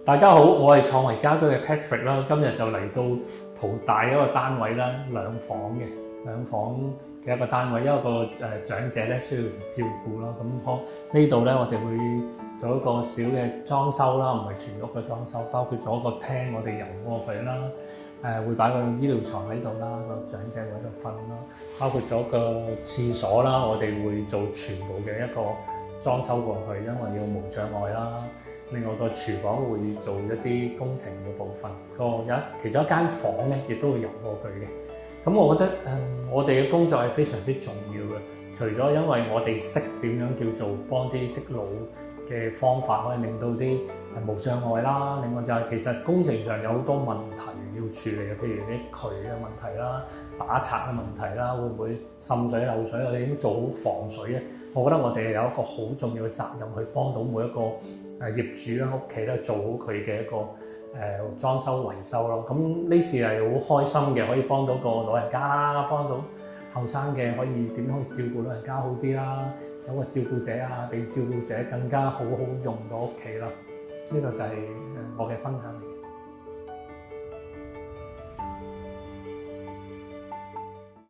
大家好，我係創維家居嘅 Patrick 啦，今日就嚟到淘大一個單位啦，兩房嘅一個單位，因為個長者咧需要人照顧啦，咁呢度咧我哋會做一個小嘅裝修啦，唔係全屋嘅裝修，包括咗個廳我哋油過佢啦，會擺個醫療床喺度啦，個長者會喺度瞓啦，包括咗個廁所啦，我哋會做全部嘅一個裝修過去，因為要無障礙啦。另外個廚房會做一啲工程嘅部分，其中一間房咧亦都會油過佢嘅。咁我覺得我哋嘅工作係非常之重要嘅。除咗因為我哋識點樣叫做幫啲識路嘅方法，可以令到啲無障礙啦。另外就係其實工程上有好多問題要處理嘅，譬如啲渠嘅問題啦、打拆嘅問題啦，會唔會滲水漏水？我哋點做好防水咧？我覺得我哋有一個好重要嘅責任去幫到每一個業主啦，屋企咧做好佢嘅一個裝修維修咯。咁呢次係好開心嘅，可以幫到個老人家啦，幫到後生嘅可以點樣照顧老人家好啲啦，有個照顧者啊，俾照顧者更加好用到屋企啦。呢個就係我嘅分享。